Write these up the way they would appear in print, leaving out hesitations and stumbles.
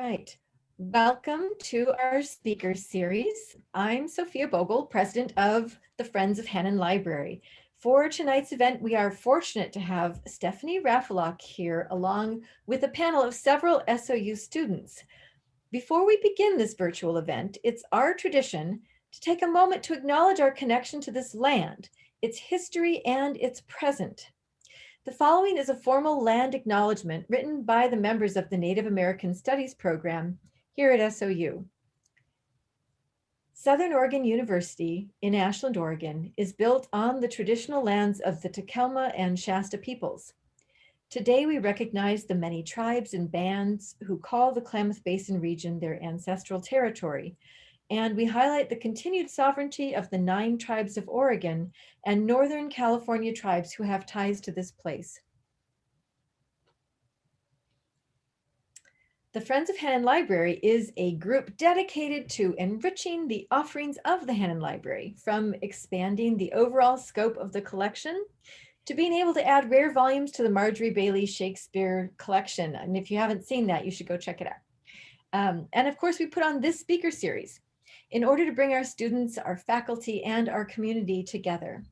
right. Welcome to our speaker series. I'm Sophia Bogle, president of the Friends of Hannon Library. For tonight's event, we are fortunate to have Stephanie Raffelock here, along with a panel of several SOU students. Before we begin this virtual event, it's our tradition to take a moment to acknowledge our connection to this land, its history, and its present. The following is a formal land acknowledgement written by the members of the Native American Studies program here at SOU. Southern Oregon University in Ashland, Oregon is built on the traditional lands of the Takelma and Shasta peoples. Today we recognize the many tribes and bands who call the Klamath Basin region their ancestral territory, and we highlight the continued sovereignty of the 9 tribes of Oregon and Northern California tribes who have ties to this place. The Friends of Hannon Library is a group dedicated to enriching the offerings of the Hannon Library, from expanding the overall scope of the collection to being able to add rare volumes to the Marjorie Bailey Shakespeare collection. And if you haven't seen that, you should go check it out. And of course, we put on this speaker series in order to bring our students, our faculty, and our community together.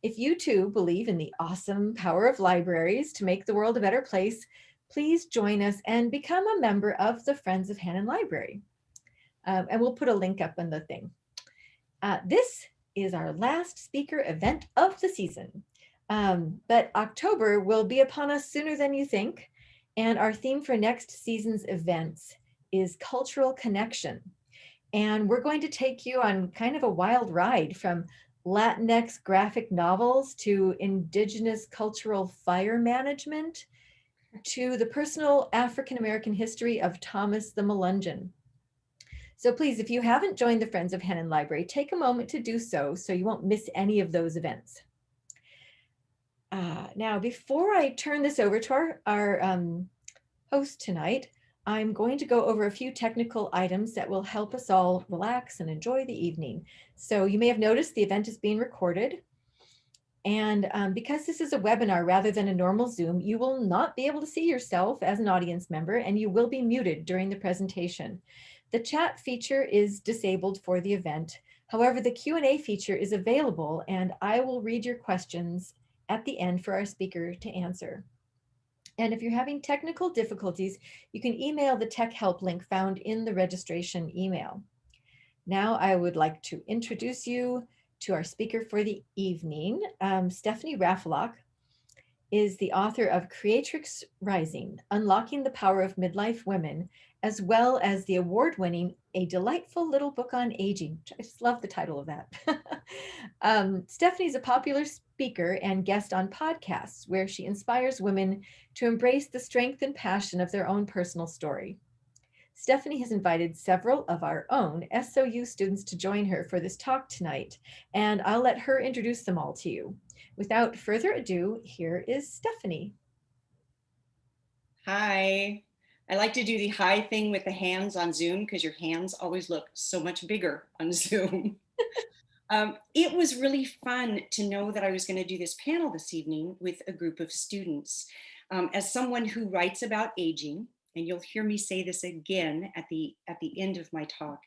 If you too believe in the awesome power of libraries to make the world a better place, please join us and become a member of the Friends of Hannon Library. And we'll put a link up on the thing. This is our last speaker event of the season, but October will be upon us sooner than you think. And our theme for next season's events is cultural connection. And we're going to take you on kind of a wild ride from Latinx graphic novels to indigenous cultural fire management to the personal African-American history of Thomas the Melungeon. So please, if you haven't joined the Friends of Hannon Library, take a moment to do so you won't miss any of those events. Now, before I turn this over to our host tonight, I'm going to go over a few technical items that will help us all relax and enjoy the evening. So you may have noticed the event is being recorded. And because this is a webinar rather than a normal Zoom, you will not be able to see yourself as an audience member, and you will be muted during the presentation. The chat feature is disabled for the event. However, the Q&A feature is available, and I will read your questions at the end for our speaker to answer. And if you're having technical difficulties, you can email the tech help link found in the registration email. Now I would like to introduce you to our speaker for the evening. Stephanie Raffelock is the author of Creatrix Rising, Unlocking the Power of Midlife Women, as well as the award-winning A Delightful Little Book on Aging. I just love the title of that. Stephanie's a popular speaker and guest on podcasts where she inspires women to embrace the strength and passion of their own personal story. Stephanie has invited several of our own SOU students to join her for this talk tonight, and I'll let her introduce them all to you. Without further ado, here is Stephanie. Hi. I like to do the hi thing with the hands on Zoom because your hands always look so much bigger on Zoom. It was really fun to know that I was going to do this panel this evening with a group of students. As someone who writes about aging, and you'll hear me say this again at the end of my talk,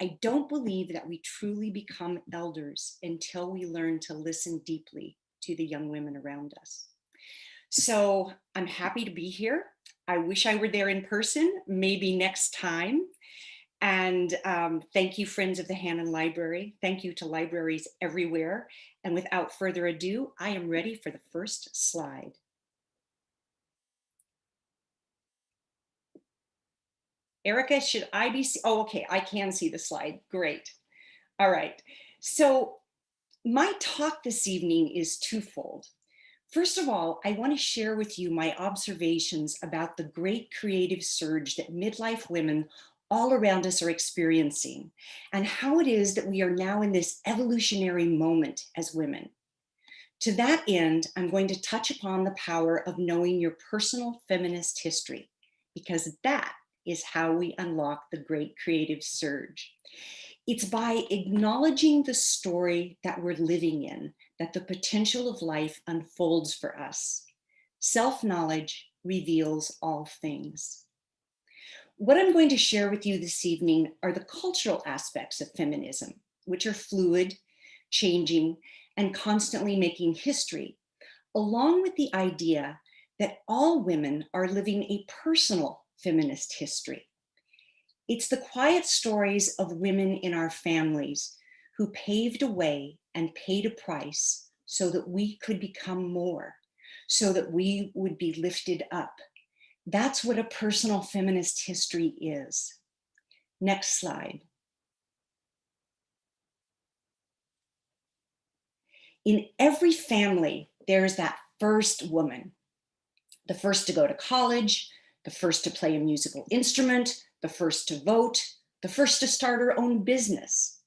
I don't believe that we truly become elders until we learn to listen deeply to the young women around us. So I'm happy to be here. I wish I were there in person, maybe next time. And thank you, Friends of the Hannon Library. Thank you to libraries everywhere. And without further ado, I am ready for the first slide. Erica, should I be, oh, okay, I can see the slide, great. All right, so my talk this evening is twofold. First of all, I want to share with you my observations about the great creative surge that midlife women all around us are experiencing, and how it is that we are now in this evolutionary moment as women. To that end, I'm going to touch upon the power of knowing your personal feminist history, because that is how we unlock the great creative surge. It's by acknowledging the story that we're living in that the potential of life unfolds for us. Self-knowledge reveals all things. What I'm going to share with you this evening are the cultural aspects of feminism, which are fluid, changing, and constantly making history, along with the idea that all women are living a personal feminist history. It's the quiet stories of women in our families who paved a way and paid a price so that we could become more, so that we would be lifted up. That's what a personal feminist history is. Next slide. In every family, there's that first woman, the first to go to college, the first to play a musical instrument, the first to vote, the first to start her own business.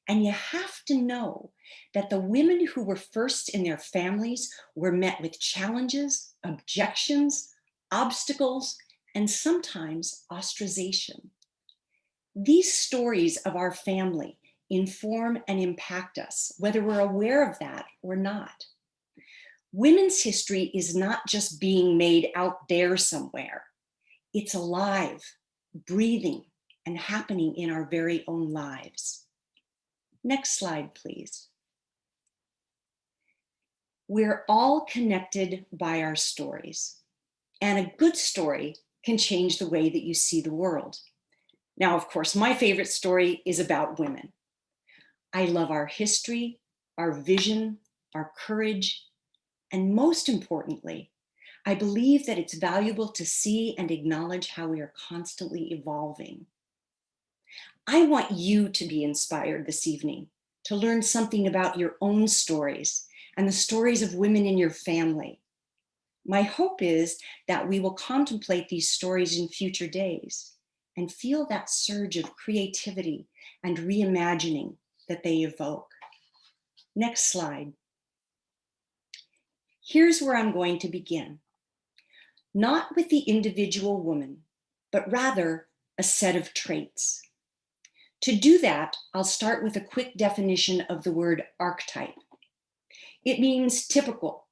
And you have to know that the women who were first in their families were met with challenges, objections, obstacles, and sometimes ostracization. These stories of our family inform and impact us, whether we're aware of that or not. Women's history is not just being made out there somewhere. It's alive, breathing, and happening in our very own lives. Next slide, please. We're all connected by our stories, and a good story can change the way that you see the world. Now, of course, my favorite story is about women. I love our history, our vision, our courage, and most importantly, I believe that it's valuable to see and acknowledge how we are constantly evolving. I want you to be inspired this evening to learn something about your own stories and the stories of women in your family. My hope is that we will contemplate these stories in future days and feel that surge of creativity and reimagining that they evoke. Next slide. Here's where I'm going to begin. Not with the individual woman, but rather a set of traits. To do that, I'll start with a quick definition of the word archetype. It means typical,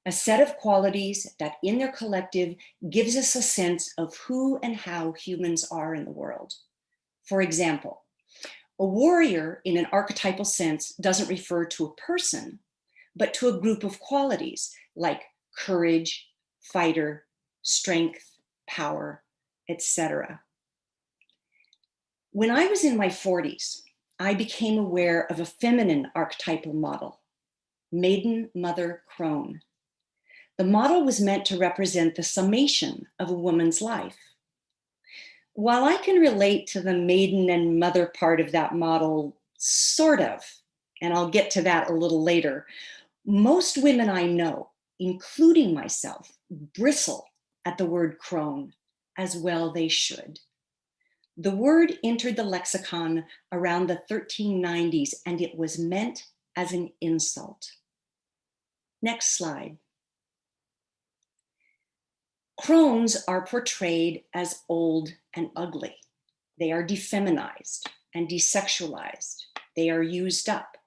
a set of qualities that in their collective gives us a sense of who and how humans are in the world. For example, a warrior in an archetypal sense doesn't refer to a person, but to a group of qualities like courage, fighter, strength, power, etc. When I was in my 40s, I became aware of a feminine archetypal model, maiden, mother, crone. The model was meant to represent the summation of a woman's life. While I can relate to the maiden and mother part of that model, sort of, and I'll get to that a little later, most women I know, including myself, bristle at the word crone, as well they should. The word entered the lexicon around the 1390s, and it was meant as an insult. Next slide. Crones are portrayed as old and ugly. They are defeminized and desexualized. They are used up.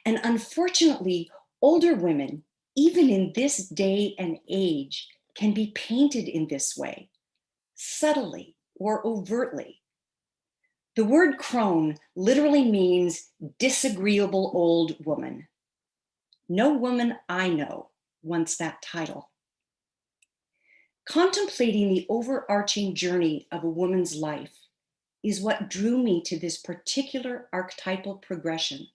And unfortunately, older women, even in this day and age, can be painted in this way, subtly or overtly. The word crone literally means disagreeable old woman. No woman I know wants that title. Contemplating the overarching journey of a woman's life is what drew me to this particular archetypal progression.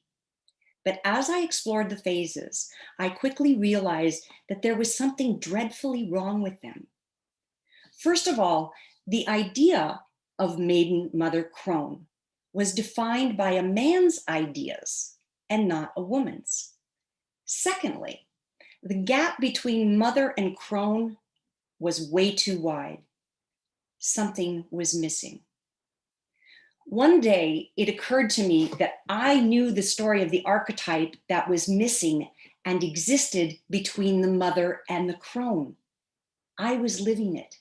But as I explored the phases, I quickly realized that there was something dreadfully wrong with them. First of all, the idea of maiden, mother, crone was defined by a man's ideas and not a woman's. Secondly, the gap between mother and crone was way too wide. Something was missing. One day, it occurred to me that I knew the story of the archetype that was missing and existed between the mother and the crone. I was living it,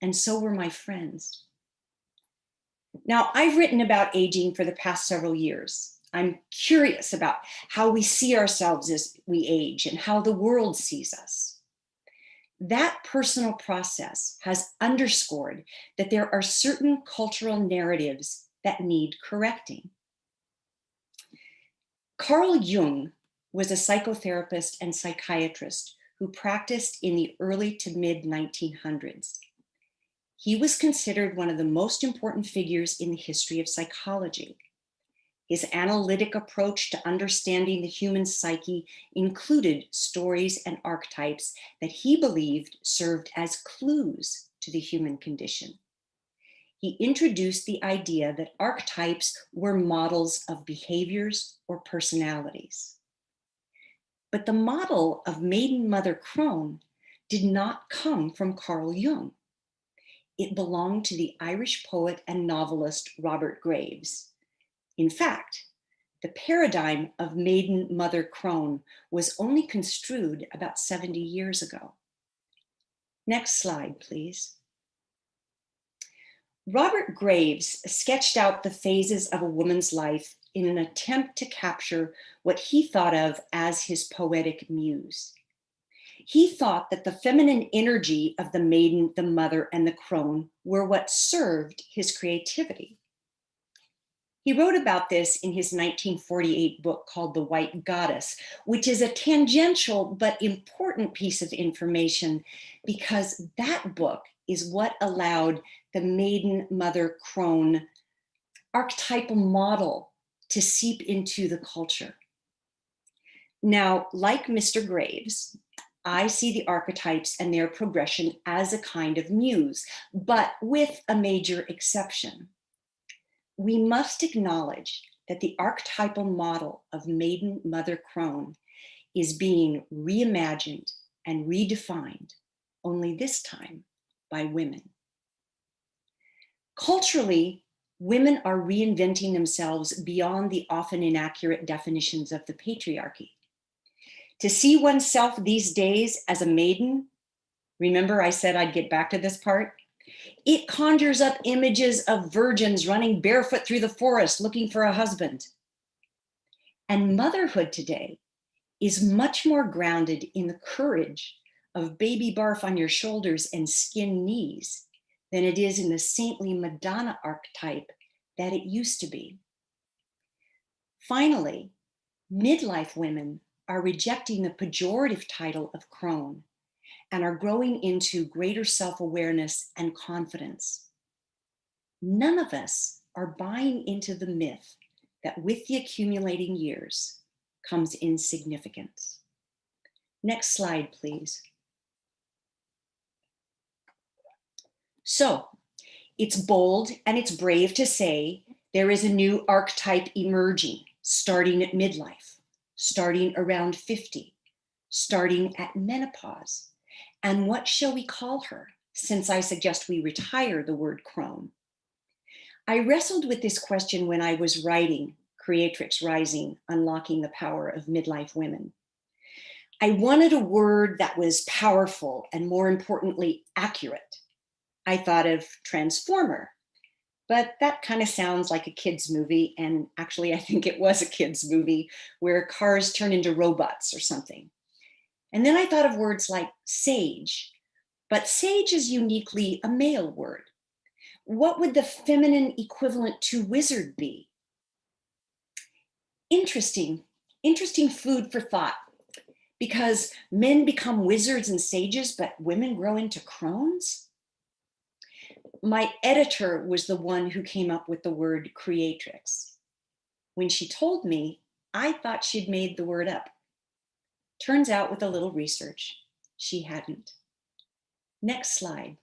and so were my friends. Now, I've written about aging for the past several years. I'm curious about how we see ourselves as we age and how the world sees us. That personal process has underscored that there are certain cultural narratives that need correcting. Carl Jung was a psychotherapist and psychiatrist who practiced in the early to mid 1900s. He was considered one of the most important figures in the history of psychology. His analytic approach to understanding the human psyche included stories and archetypes that he believed served as clues to the human condition. He introduced the idea that archetypes were models of behaviors or personalities. But the model of maiden mother crone did not come from Carl Jung. It belonged to the Irish poet and novelist Robert Graves. In fact, the paradigm of maiden mother crone was only construed about 70 years ago. Next slide, please. Robert Graves sketched out the phases of a woman's life in an attempt to capture what he thought of as his poetic muse. He thought that the feminine energy of the maiden, the mother, and the crone were what served his creativity. He wrote about this in his 1948 book called The White Goddess, which is a tangential but important piece of information because that book is what allowed the maiden mother crone archetypal model to seep into the culture. Now, like Mr. Graves, I see the archetypes and their progression as a kind of muse, but with a major exception. We must acknowledge that the archetypal model of maiden mother crone is being reimagined and redefined, only this time by women. Culturally, women are reinventing themselves beyond the often inaccurate definitions of the patriarchy. To see oneself these days as a maiden, remember I said I'd get back to this part? It conjures up images of virgins running barefoot through the forest looking for a husband. And motherhood today is much more grounded in the courage of baby barf on your shoulders and skin knees than it is in the saintly Madonna archetype that it used to be. Finally, midlife women are rejecting the pejorative title of crone and are growing into greater self-awareness and confidence. None of us are buying into the myth that with the accumulating years comes insignificance. Next slide, please. So, it's bold and it's brave to say there is a new archetype emerging, starting at midlife, starting around 50, starting at menopause. And what shall we call her, since I suggest we retire the word crone? I wrestled with this question when I was writing Creatrix Rising, Unlocking the Power of Midlife Women. I wanted a word that was powerful and, more importantly, accurate. I thought of transformer, but that kind of sounds like a kid's movie. And actually, I think it was a kid's movie where cars turn into robots or something. And then I thought of words like sage, but sage is uniquely a male word. What would the feminine equivalent to wizard be? Interesting food for thought, because men become wizards and sages, but women grow into crones? My editor was the one who came up with the word creatrix. When she told me, I thought she'd made the word up. Turns out with a little research, she hadn't. Next slide.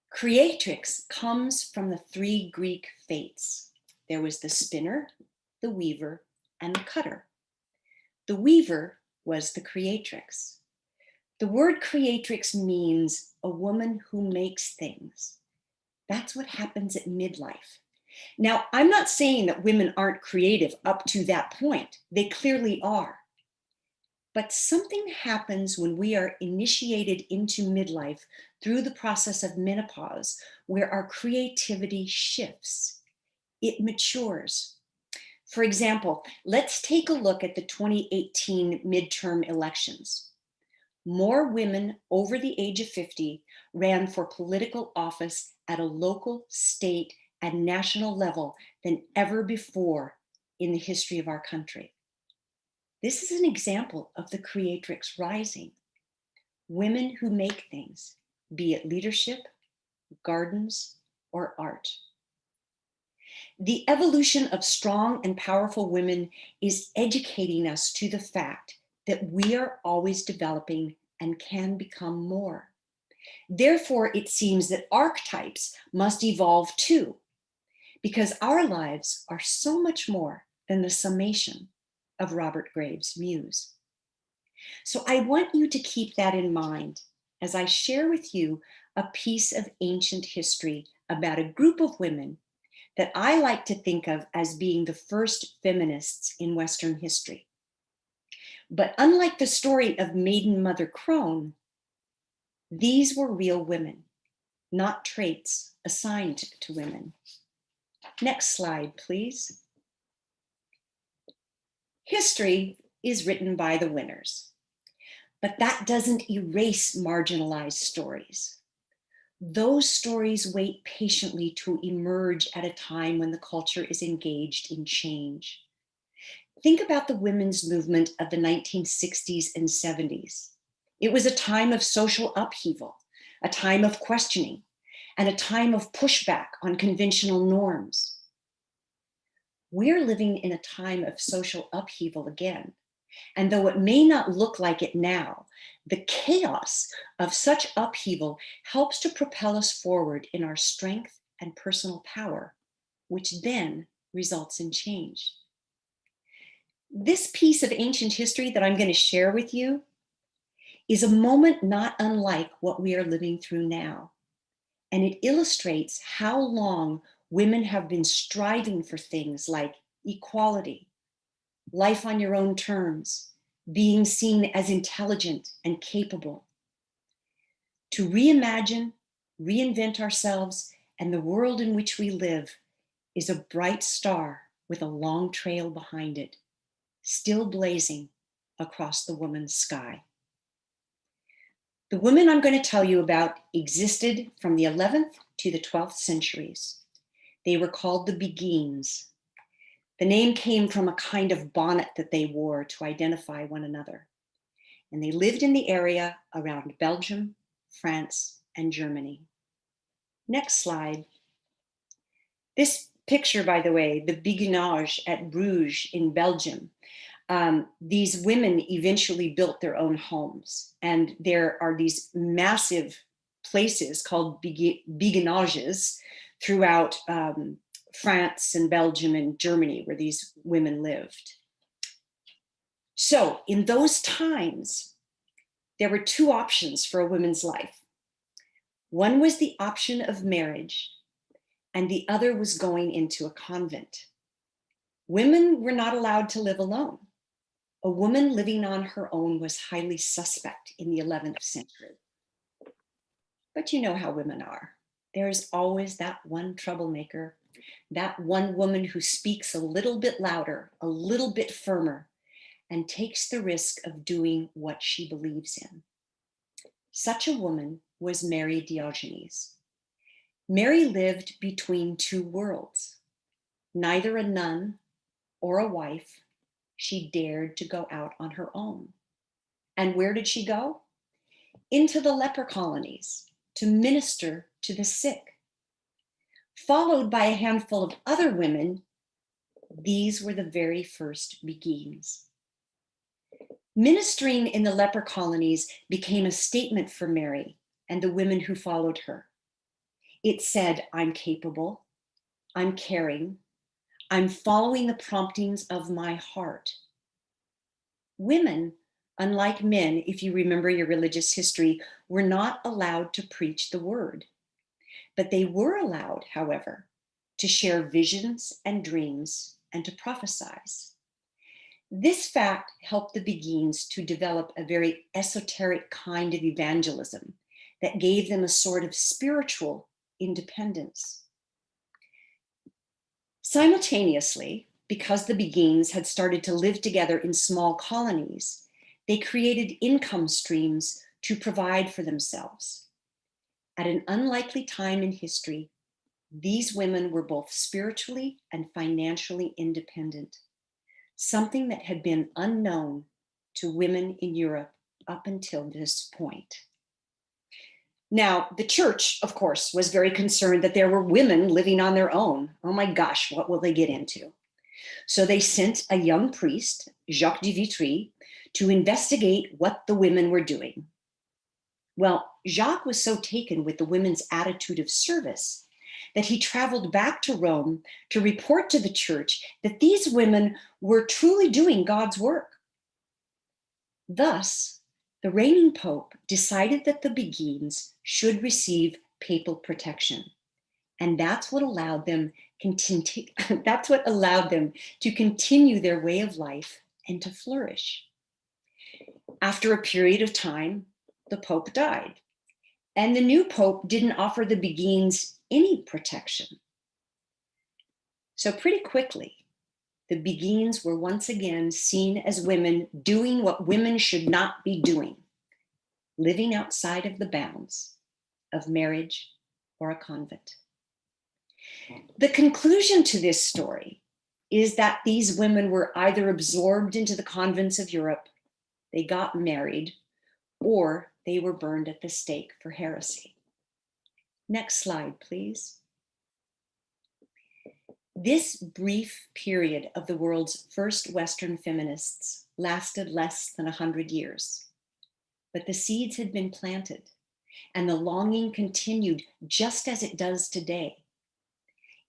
Creatrix comes from the three Greek fates. There was the spinner, the weaver, and the cutter. The weaver was the creatrix. The word creatrix means a woman who makes things. That's what happens at midlife. Now, I'm not saying that women aren't creative up to that point. They clearly are. But something happens when we are initiated into midlife through the process of menopause, where our creativity shifts. It matures. For example, let's take a look at the 2018 midterm elections. more women over the age of 50 ran for political office at a local, state, and national level than ever before in the history of our country. This is an example of the creatrix rising. Women who make things, be it leadership, gardens, or art. The evolution of strong and powerful women is educating us to the fact that we are always developing and can become more. Therefore, it seems that archetypes must evolve too, because our lives are so much more than the summation of Robert Graves' muse. So I want you to keep that in mind as I share with you a piece of ancient history about a group of women that I like to think of as being the first feminists in Western history. But unlike the story of Maiden Mother Crone, these were real women, not traits assigned to women. Next slide, please. History is written by the winners, but that doesn't erase marginalized stories. Those stories wait patiently to emerge at a time when the culture is engaged in change. Think about the women's movement of the 1960s and 70s. It was a time of social upheaval, a time of questioning, and a time of pushback on conventional norms. We're living in a time of social upheaval again. And though it may not look like it now, the chaos of such upheaval helps to propel us forward in our strength and personal power, which then results in change. This piece of ancient history that I'm going to share with you is a moment not unlike what we are living through now. And it illustrates how long women have been striving for things like equality, life on your own terms, being seen as intelligent and capable. To reimagine, reinvent ourselves, and the world in which we live is a bright star with a long trail behind it, still blazing across the woman's sky. The women I'm going to tell you about existed from the 11th to the 12th centuries. They were called the Beguines. The name came from a kind of bonnet that they wore to identify one another. And they lived in the area around Belgium, France, and Germany. Next slide. This picture, by the way, the Beguinage at Bruges in Belgium, these women eventually built their own homes. And there are these massive places called Beguinages throughout France and Belgium and Germany where these women lived. So in those times, there were two options for a woman's life. One was the option of marriage, and the other was going into a convent. Women were not allowed to live alone. A woman living on her own was highly suspect in the 11th century. But you know how women are. There's always that one troublemaker, that one woman who speaks a little bit louder, a little bit firmer, and takes the risk of doing what she believes in. Such a woman was Mary Diogenes. Mary lived between two worlds. Neither a nun or a wife, she dared to go out on her own. And where did she go? Into the leper colonies to minister to the sick. Followed by a handful of other women, these were the very first Beguines. Ministering in the leper colonies became a statement for Mary and the women who followed her. It said, I'm capable, I'm caring, I'm following the promptings of my heart. Women, unlike men, if you remember your religious history, were not allowed to preach the word. But they were allowed, however, to share visions and dreams and to prophesize. This fact helped the Beguines to develop a very esoteric kind of evangelism that gave them a sort of spiritual independence. Simultaneously, because the Beguines had started to live together in small colonies, They created income streams to provide for themselves. At an unlikely time in history, these women were both spiritually and financially independent, something that had been unknown to women in Europe up until this point. Now, the church, of course, was very concerned that there were women living on their own. Oh my gosh, what will they get into? So they sent a young priest, Jacques de Vitry, to investigate what the women were doing. Well, Jacques was so taken with the women's attitude of service that he traveled back to Rome to report to the church that these women were truly doing God's work. Thus, the reigning pope decided that the Beguines should receive papal protection. And that's what allowed them to continue their way of life and to flourish. After a period of time, the Pope died, and the new Pope didn't offer the Beguines any protection. So pretty quickly, the Beguines were once again seen as women doing what women should not be doing, living outside of the bounds of marriage or a convent. The conclusion to this story is that these women were either absorbed into the convents of Europe, they got married, or they were burned at the stake for heresy. Next slide, please. This brief period of the world's first Western feminists lasted less than 100 years, but the seeds had been planted and the longing continued just as it does today.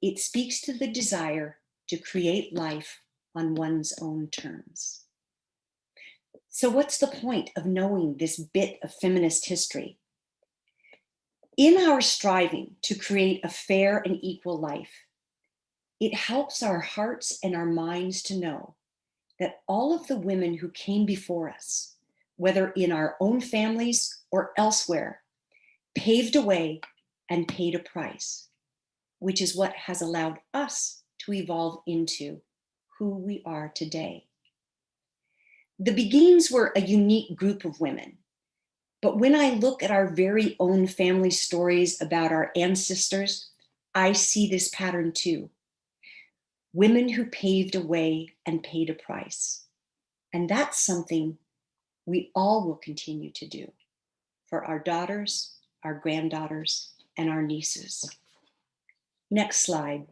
It speaks to the desire to create life on one's own terms. So what's the point of knowing this bit of feminist history? In our striving to create a fair and equal life, it helps our hearts and our minds to know that all of the women who came before us, whether in our own families or elsewhere, paved a way and paid a price, which is what has allowed us to evolve into who we are today. The Beguines were a unique group of women, but when I look at our very own family stories about our ancestors, I see this pattern too. Women who paved a way and paid a price. And that's something we all will continue to do for our daughters, our granddaughters, and our nieces. Next slide.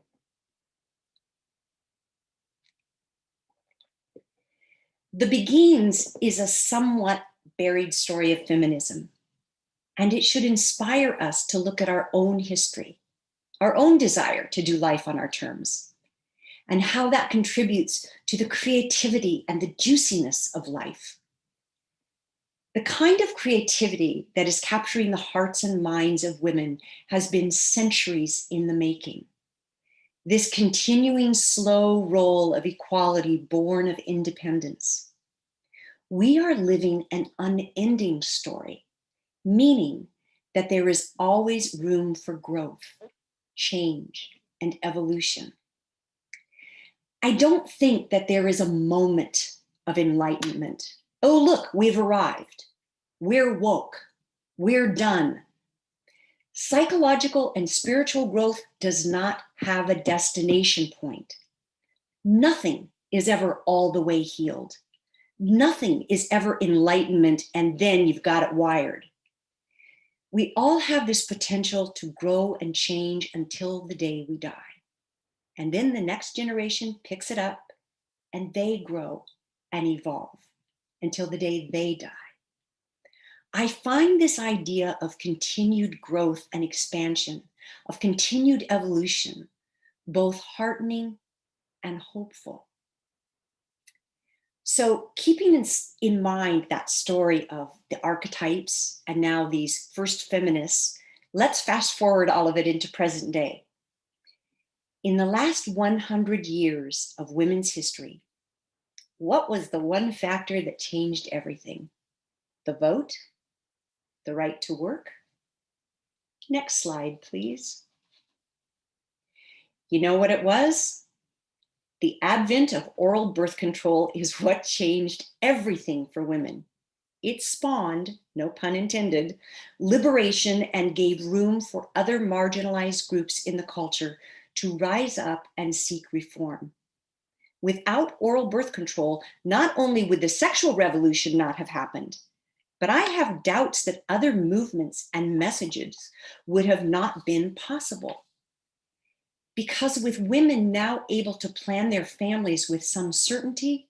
The Beguines is a somewhat buried story of feminism, and it should inspire us to look at our own history, our own desire to do life on our terms, and how that contributes to the creativity and the juiciness of life. The kind of creativity that is capturing the hearts and minds of women has been centuries in the making. This continuing slow roll of equality born of independence. We are living an unending story, meaning that there is always room for growth, change, and evolution. I don't think that there is a moment of enlightenment. Oh, look, we've arrived. We're woke. We're done. Psychological and spiritual growth does not have a destination point. Nothing is ever all the way healed. Nothing is ever enlightenment and then you've got it wired. We all have this potential to grow and change until the day we die. And then the next generation picks it up and they grow and evolve until the day they die. I find this idea of continued growth and expansion, of continued evolution, both heartening and hopeful. So keeping in mind that story of the archetypes and now these first feminists, let's fast forward all of it into present day. In the last 100 years of women's history, what was the one factor that changed everything? The vote? The right to work? Next slide, please. You know what it was? The advent of oral birth control is what changed everything for women It spawned, no pun intended, liberation and gave room for other marginalized groups in the culture to rise up and seek reform. Without oral birth control, not only would the sexual revolution not have happened, but I have doubts that other movements and messages would have not been possible. Because with women now able to plan their families with some certainty,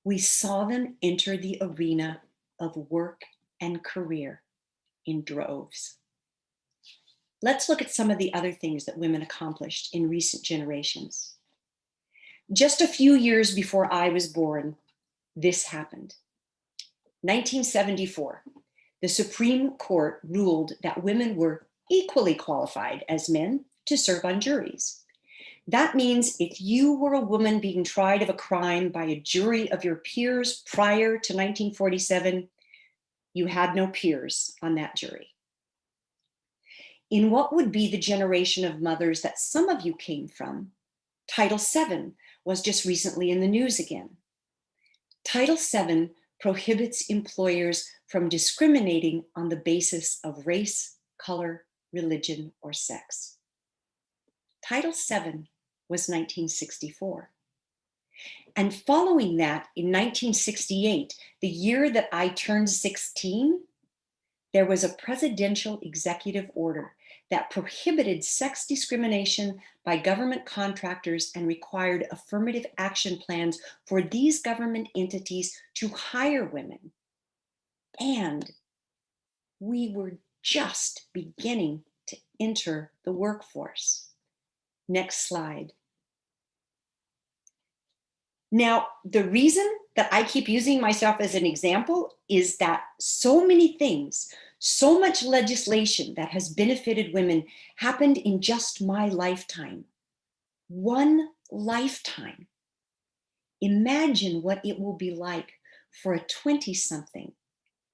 we saw them enter the arena of work and career in droves. Let's look at some of the other things that women accomplished in recent generations. Just a few years before I was born, this happened. 1974, the Supreme Court ruled that women were equally qualified as men to serve on juries. That means if you were a woman being tried of a crime by a jury of your peers prior to 1947, you had no peers on that jury. In what would be the generation of mothers that some of you came from, Title VII was just recently in the news again. Title VII prohibits employers from discriminating on the basis of race, color, religion, or sex. Title VII was 1964. And following that, in 1968, the year that I turned 16, there was a presidential executive order that prohibited sex discrimination by government contractors and required affirmative action plans for these government entities to hire women. And we were just beginning to enter the workforce. Next slide. Now, the reason that I keep using myself as an example is that so many things, so much legislation that has benefited women happened in just my lifetime. One lifetime. Imagine what it will be like for a 20-something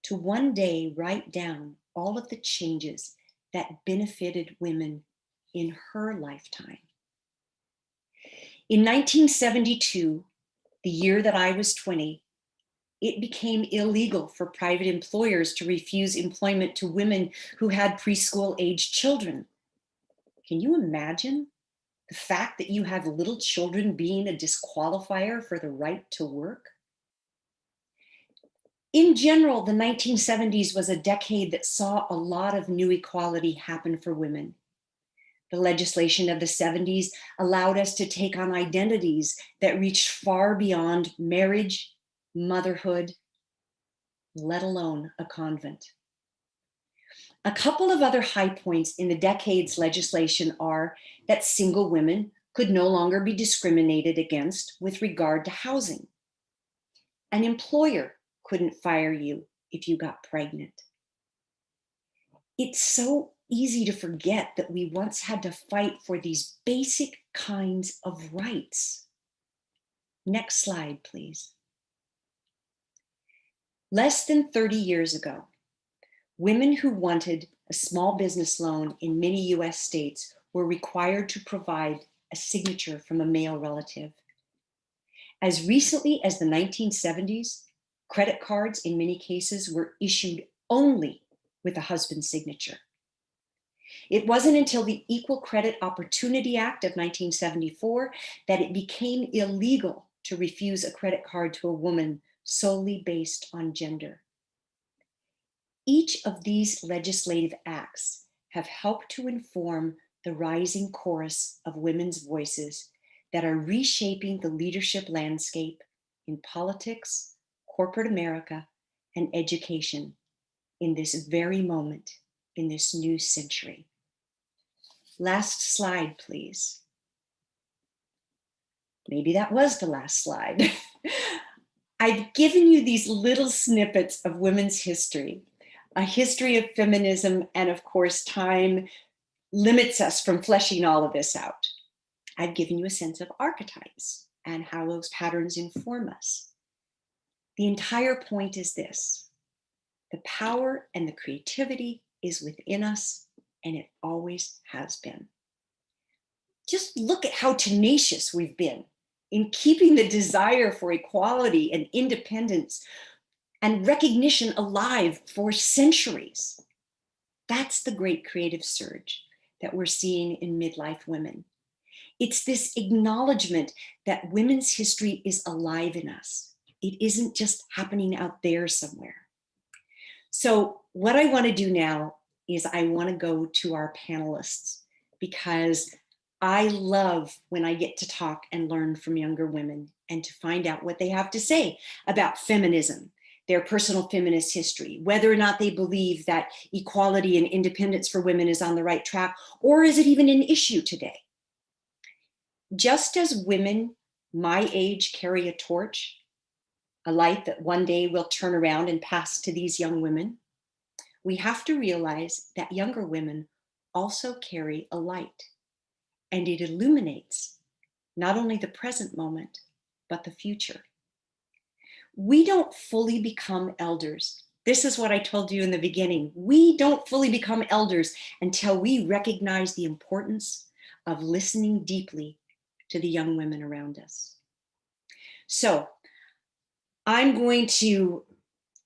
to one day write down all of the changes that benefited women in her lifetime. In 1972, the year that I was 20, it became illegal for private employers to refuse employment to women who had preschool-aged children. Can you imagine the fact that you have little children being a disqualifier for the right to work? In general, the 1970s was a decade that saw a lot of new equality happen for women. The legislation of the 70s allowed us to take on identities that reached far beyond marriage, motherhood, let alone a convent. A couple of other high points in the decade's legislation are that single women could no longer be discriminated against with regard to housing. An employer couldn't fire you if you got pregnant. It's so easy to forget that we once had to fight for these basic kinds of rights. Next slide, please. Less than 30 years ago, women who wanted a small business loan in many US states were required to provide a signature from a male relative. As recently as the 1970s, credit cards in many cases were issued only with a husband's signature. It wasn't until the Equal Credit Opportunity Act of 1974 that it became illegal to refuse a credit card to a woman solely based on gender. Each of these legislative acts have helped to inform the rising chorus of women's voices that are reshaping the leadership landscape in politics, corporate America, and education in this very moment, in this new century. Last slide, please. Maybe that was the last slide. I've given you these little snippets of women's history, a history of feminism, and of course, time limits us from fleshing all of this out. I've given you a sense of archetypes and how those patterns inform us. The entire point is this: the power and the creativity is within us, and it always has been. Just look at how tenacious we've been in keeping the desire for equality and independence and recognition alive for centuries. That's the great creative surge that we're seeing in midlife women. It's this acknowledgement that women's history is alive in us. It isn't just happening out there somewhere. So, what I want to do now is I want to go to our panelists because I love when I get to talk and learn from younger women and to find out what they have to say about feminism, their personal feminist history, whether or not they believe that equality and independence for women is on the right track, or is it even an issue today? Just as women my age carry a torch, a light that one day will turn around and pass to these young women, we have to realize that younger women also carry a light, and it illuminates not only the present moment, but the future. We don't fully become elders. This is what I told you in the beginning. We don't fully become elders until we recognize the importance of listening deeply to the young women around us. So I'm going to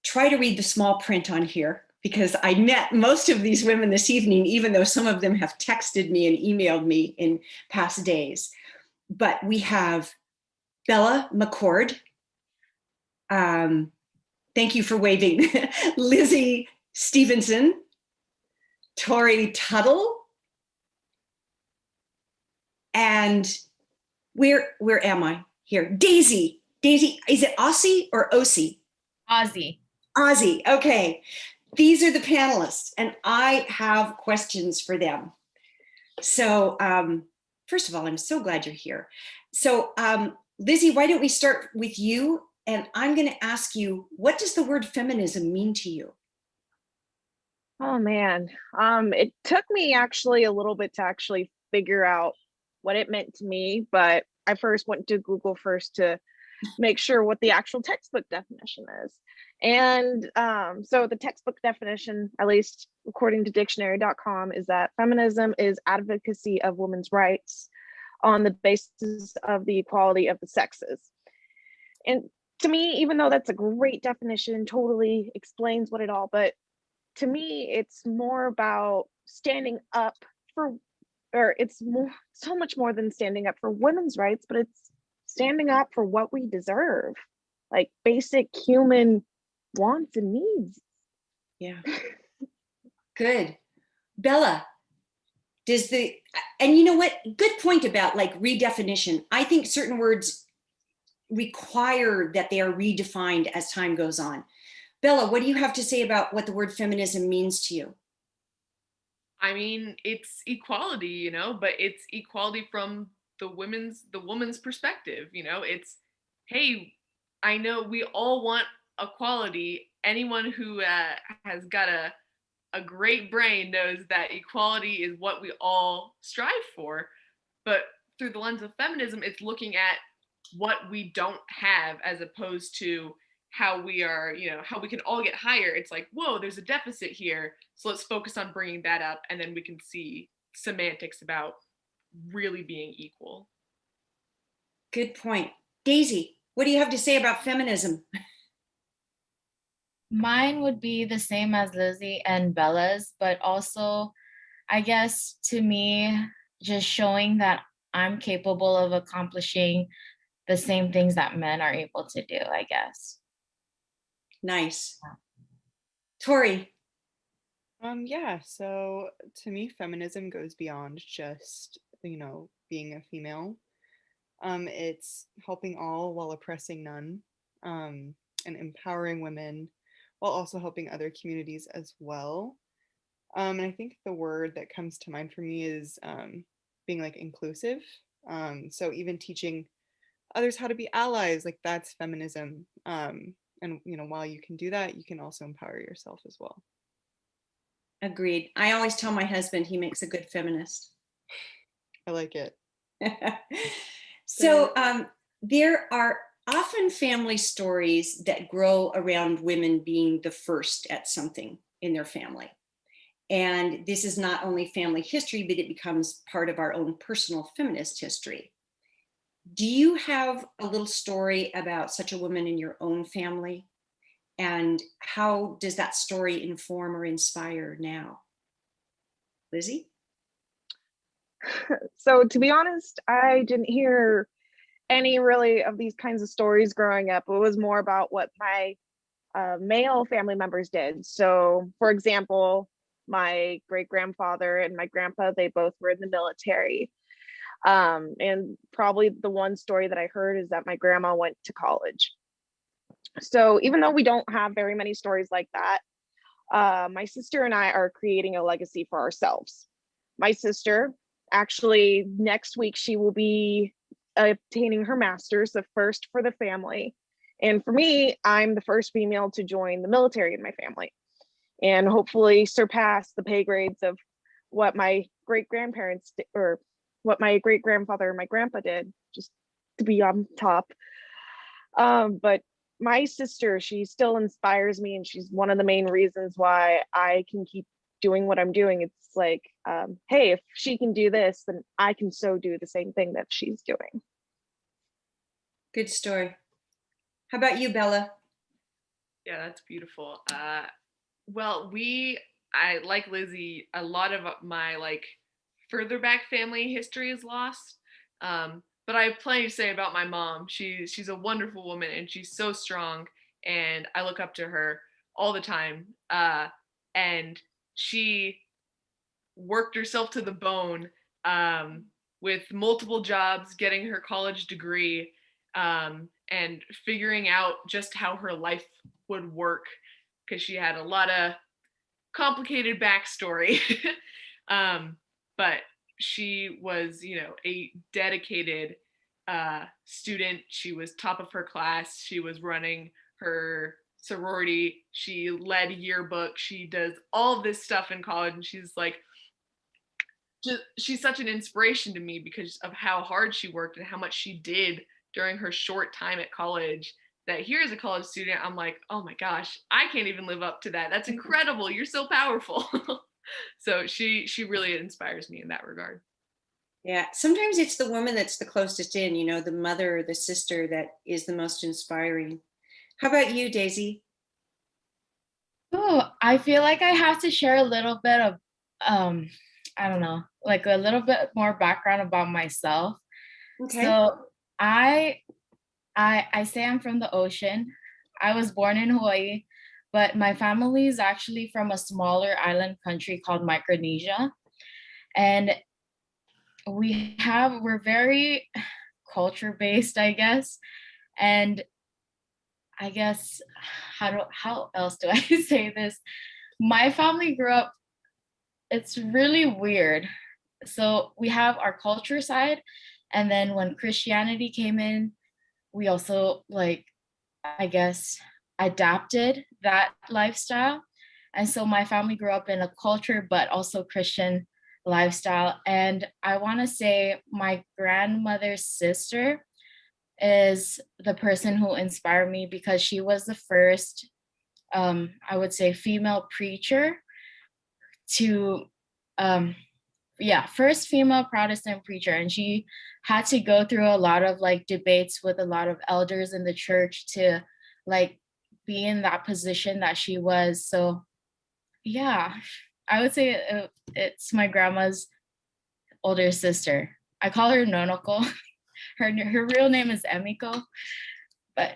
try to read the small print on here because I met most of these women this evening, even though some of them have texted me and emailed me in past days. But we have Bella McCord. Thank you for waving. Lizzie Stevenson, Tori Tuttle, and where am I here? Daisy, is it Aussie or Ossie? Ozzy. Ozzy, okay. These are the panelists, and I have questions for them. So, first of all, I'm so glad you're here. So, Lizzie, why don't we start with you? And I'm going to ask you, what does the word feminism mean to you? Oh man, it took me actually a little bit to actually figure out what it meant to me, but I first went to Google first to make sure what the actual textbook definition is. And so the textbook definition, at least according to dictionary.com, is that feminism is advocacy of women's rights on the basis of the equality of the sexes. And to me, even though that's a great definition, totally explains what it all, but to me, it's more about standing up for, or it's more, so much more than standing up for women's rights, but it's standing up for what we deserve, like basic human wants and needs. Yeah. Good. Bella, and you know what? Good point about like redefinition. I think certain words require that they are redefined as time goes on. Bella, what do you have to say about what the word feminism means to you? I mean, it's equality, but it's equality from the woman's perspective. It's, hey, I know we all want equality. Anyone who has got a great brain knows that equality is what we all strive for. But through the lens of feminism, it's looking at what we don't have as opposed to how we are, how we can all get higher. It's like, whoa, there's a deficit here. So let's focus on bringing that up. And then we can see semantics about really being equal. Good point. Daisy, what do you have to say about feminism? Mine would be the same as Lizzie and Bella's, but also, I guess to me, just showing that I'm capable of accomplishing the same things that men are able to do, I guess. Nice. Tori. Yeah, so to me, feminism goes beyond just, being a female. It's helping all while oppressing none, and empowering women while also helping other communities as well. And I think the word that comes to mind for me is being like inclusive. So even teaching others how to be allies, like that's feminism. And while you can do that, you can also empower yourself as well. Agreed. I always tell my husband he makes a good feminist. I like it. So there are often family stories that grow around women being the first at something in their family. And this is not only family history, but it becomes part of our own personal feminist history. Do you have a little story about such a woman in your own family? And how does that story inform or inspire now? Lizzie? So to be honest, I didn't hear any really of these kinds of stories growing up. It was more about what my male family members did. So, for example, my great grandfather and my grandpa, they both were in the military. And probably the one story that I heard is that my grandma went to college. So, even though we don't have very many stories like that, my sister and I are creating a legacy for ourselves. My sister, actually, next week, she will be obtaining her master's, the first for the family. And for me, I'm the first female to join the military in my family and hopefully surpass the pay grades of what my great grandparents did, or what my great grandfather and my grandpa did, just to be on top. But my sister, she still inspires me, and she's one of the main reasons why I can keep doing what I'm doing. It's like, hey, if she can do this, then I can so do the same thing that she's doing. Good story. How about you, Bella? Yeah, that's beautiful. Well, I like Lizzie, a lot of my like further back family history is lost. But I have plenty to say about my mom. She's a wonderful woman and she's so strong, and I look up to her all the time. And she worked herself to the bone, with multiple jobs, getting her college degree, and figuring out just how her life would work because she had a lot of complicated backstory. um, but she was, a dedicated student. She was top of her class. She was running her sorority. She led yearbook. She does all of this stuff in college, and she's such an inspiration to me because of how hard she worked and how much she did during her short time at college. That here as a college student, I'm like, oh my gosh, I can't even live up to that. That's incredible. You're so powerful. So she really inspires me in that regard. Yeah, sometimes it's the woman that's the closest in, the mother or the sister that is the most inspiring. How about you, Daisy? Oh, I feel like I have to share a little bit of, um, I don't know, like a little bit more background about myself. Okay. So I I say I'm from the ocean. I was born in Hawaii, but my family is actually from a smaller island country called Micronesia. And we're very culture based, I guess. And I guess how else do I say this? My family grew up, it's really weird. So we have our culture side, and then when Christianity came in, we also like, I guess, adapted that lifestyle. And so my family grew up in a culture, but also Christian lifestyle. And I want to say my grandmother's sister is the person who inspired me because she was the first, I would say, female preacher to, first female Protestant preacher. And she had to go through a lot of like debates with a lot of elders in the church to like be in that position that she was. So yeah, I would say it's my grandma's older sister. I call her Nonoko. Her real name is Emiko, but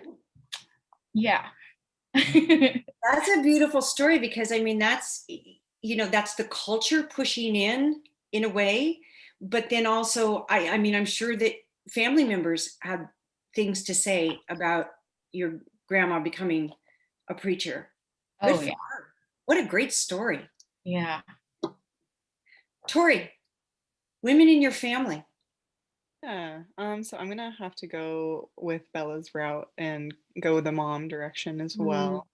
yeah. That's a beautiful story because I mean that's the culture pushing in a way, but then also I mean I'm sure that family members had things to say about your grandma becoming a preacher. Good Oh for yeah, her. What a great story. yeah. Tori, women in your family. Yeah, so I'm gonna have to go with Bella's route and go the mom direction as Mm, well.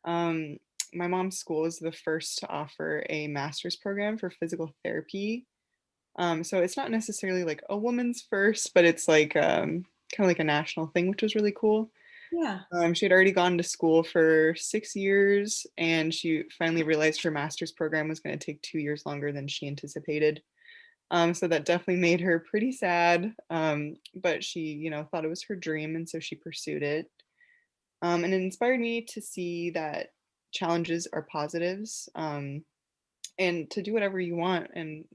Um, my mom's school is the first to offer a master's program for physical therapy. So it's not necessarily like a woman's first, but it's like kind of like a national thing, which was really cool. yeah. She had already gone to school for 6 years, and she finally realized her master's program was going to take 2 years longer than she anticipated. So that definitely made her pretty sad. But she, thought it was her dream, and so she pursued it. And it inspired me to see that challenges are positives, and to do whatever you want and,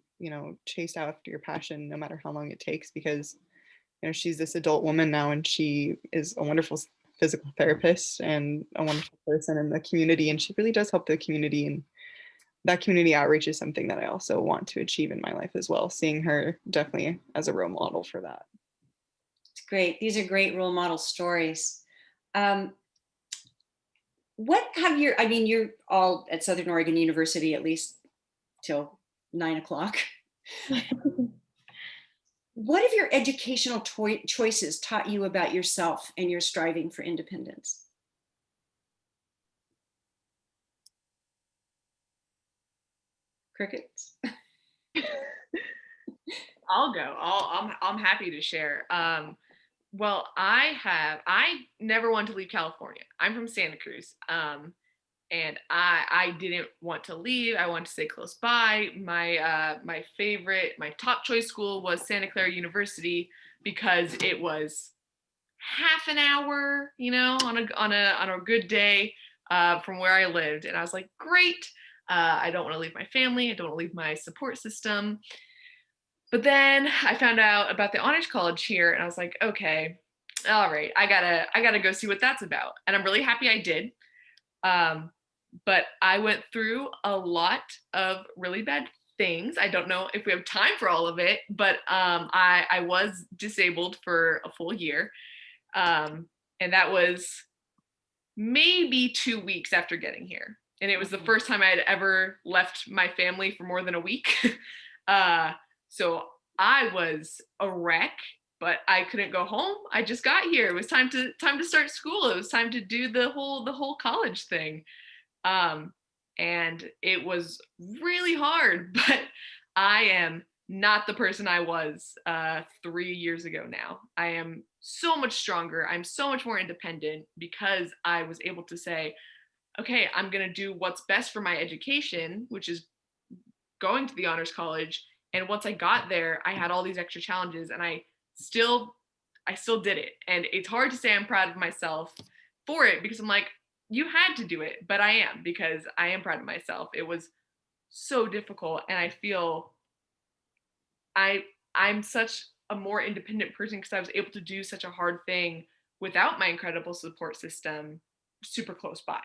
chase after your passion no matter how long it takes, because, she's this adult woman now and she is a wonderful physical therapist and a wonderful person in the community. And she really does help the community. And that community outreach is something that I also want to achieve in my life as well. Seeing her definitely as a role model for that. It's great. These are great role model stories. Um, what have your, I mean, you're all at Southern Oregon University, at least till 9 o'clock. What have your educational choices taught you about yourself and your striving for independence? Crickets. I'll go. I'm happy to share. Well, I never wanted to leave California. I'm from Santa Cruz. And I didn't want to leave. I wanted to stay close by. My top choice school was Santa Clara University because it was half an hour, on a good day from where I lived. And I was like, great. I don't want to leave my family. I don't want to leave my support system. But then I found out about the honors college here, and I was like, okay, all right, I gotta go see what that's about. And I'm really happy I did. But I went through a lot of really bad things. I don't know if we have time for all of it, but I was disabled for a full year. And that was maybe 2 weeks after getting here. And it was the first time I had ever left my family for more than a week. So I was a wreck, but I couldn't go home. I just got here. It was time to start school. It was time to do the whole college thing. And it was really hard, but I am not the person I was 3 years ago now. I am so much stronger. I'm so much more independent because I was able to say, okay, I'm going to do what's best for my education, which is going to the honors college. And once I got there, I had all these extra challenges, and I still did it. And it's hard to say I'm proud of myself for it because I'm like, you had to do it, but I am, because I am proud of myself. It was so difficult, and I feel I'm such a more independent person because I was able to do such a hard thing without my incredible support system super close by.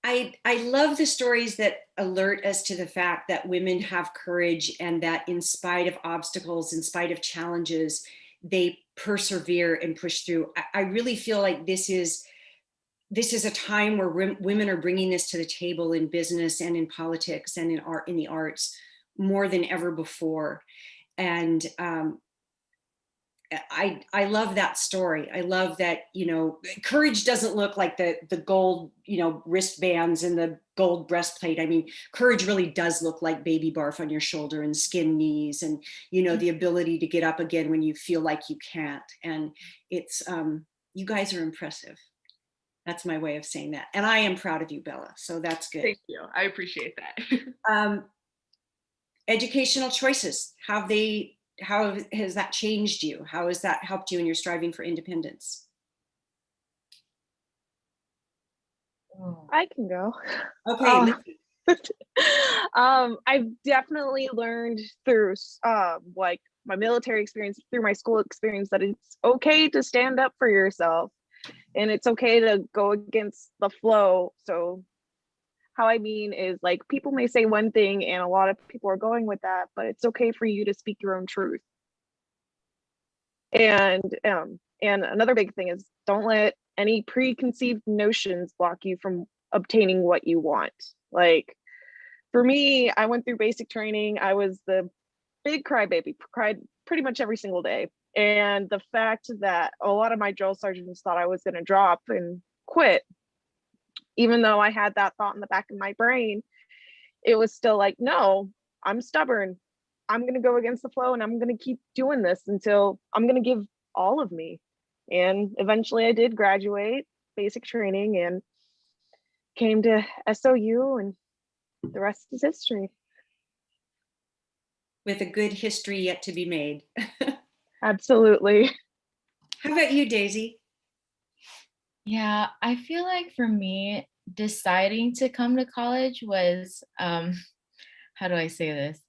I love the stories that alert us to the fact that women have courage, and that in spite of obstacles, in spite of challenges, they persevere and push through. I really feel like this is a time where women are bringing this to the table in business and in politics and in art, in the arts, more than ever before. And I love that story. I love that, courage doesn't look like the gold, wristbands and the gold breastplate. I mean, courage really does look like baby barf on your shoulder and skin knees, and, the ability to get up again when you feel like you can't. And it's, you guys are impressive. That's my way of saying that. And I am proud of you, Bella. So that's good. Thank you. I appreciate that. Educational choices, how has that changed you? How has that helped you in your striving for independence? I can go. Okay. I've definitely learned through like my military experience, through my school experience, that it's okay to stand up for yourself, and it's okay to go against the flow. So how I mean is, like, people may say one thing and a lot of people are going with that, but it's okay for you to speak your own truth. And another big thing is, don't let any preconceived notions block you from obtaining what you want. Like, for me, I went through basic training. I was the big crybaby, cried pretty much every single day. And the fact that a lot of my drill sergeants thought I was going to drop and quit, even though I had that thought in the back of my brain, it was still like, no, I'm stubborn. I'm going to go against the flow, and I'm going to keep doing this until I'm going to give all of me. And eventually I did graduate basic training and came to SOU, and the rest is history. With a good history yet to be made. Absolutely. How about you, Daisy? Yeah, I feel like for me, deciding to come to college was, how do I say this?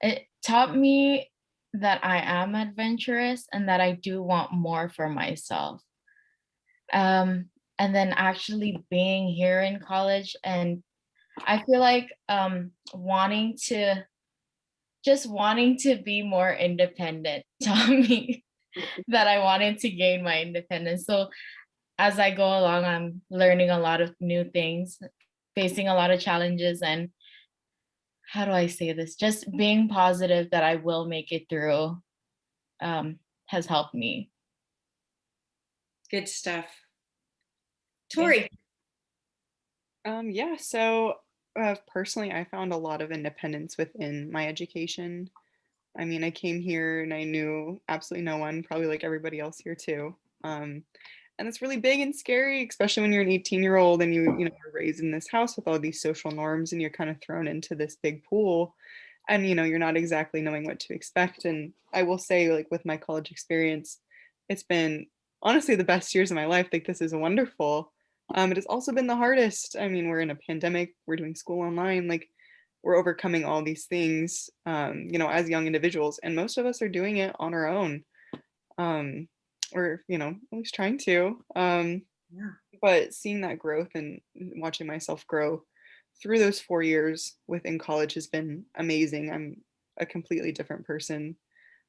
It taught me that I am adventurous and that I do want more for myself. Um, and then actually being here in college, and I feel like wanting to be more independent taught me that I wanted to gain my independence. So as I go along, I'm learning a lot of new things, facing a lot of challenges, and how do I say this? Just being positive that I will make it through um, has helped me. Good stuff. Thank Tori. Yeah, so personally, I found a lot of independence within my education. I mean, I came here and I knew absolutely no one, probably like everybody else here too. Um, and it's really big and scary, especially when you're an 18-year-old and you know, are raised in this house with all these social norms and you're kind of thrown into this big pool and you know, you're not exactly knowing what to expect. And I will say, like with my college experience, it's been honestly the best years of my life. Like this is wonderful. It has also been the hardest. I mean, we're in a pandemic, we're doing school online, like we're overcoming all these things, you know, as young individuals, and most of us are doing it on our own, um, or you know, at least trying to. Yeah. But seeing that growth and watching myself grow through those 4 years within college has been amazing. I'm a completely different person.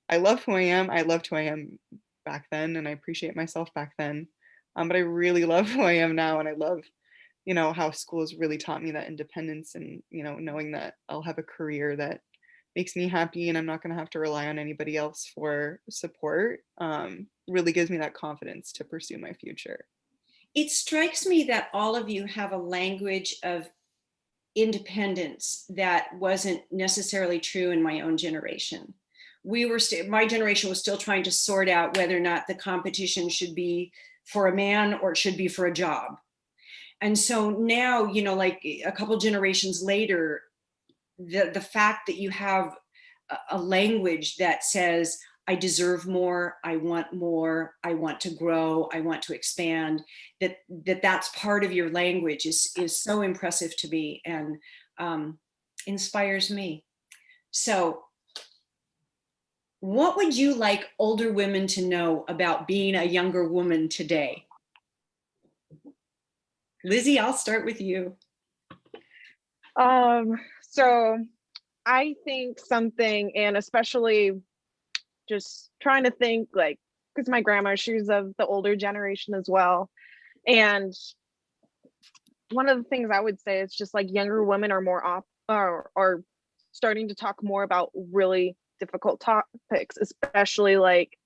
I love who I am. I loved who I am back then, and I appreciate myself back then. But I really love who I am now, and I love, you know, how school has really taught me that independence, and you know, knowing that I'll have a career that makes me happy, and I'm not going to have to rely on anybody else for support. Really gives me that confidence to pursue my future. It strikes me that all of you have a language of independence that wasn't necessarily true in my own generation. My generation was still trying to sort out whether or not the competition should be for a man or it should be for a job. And so now, you know, like a couple generations later, the fact that you have a language that says, I deserve more, I want more, I want to grow, I want to expand, that's part of your language is so impressive to me and inspires me. So what would you like older women to know about being a younger woman today? Lizzie, I'll start with you. So I think something, and especially just trying to think like, because my grandma, she's of the older generation as well. And one of the things I would say is just like younger women are more off are starting to talk more about really difficult topics, especially like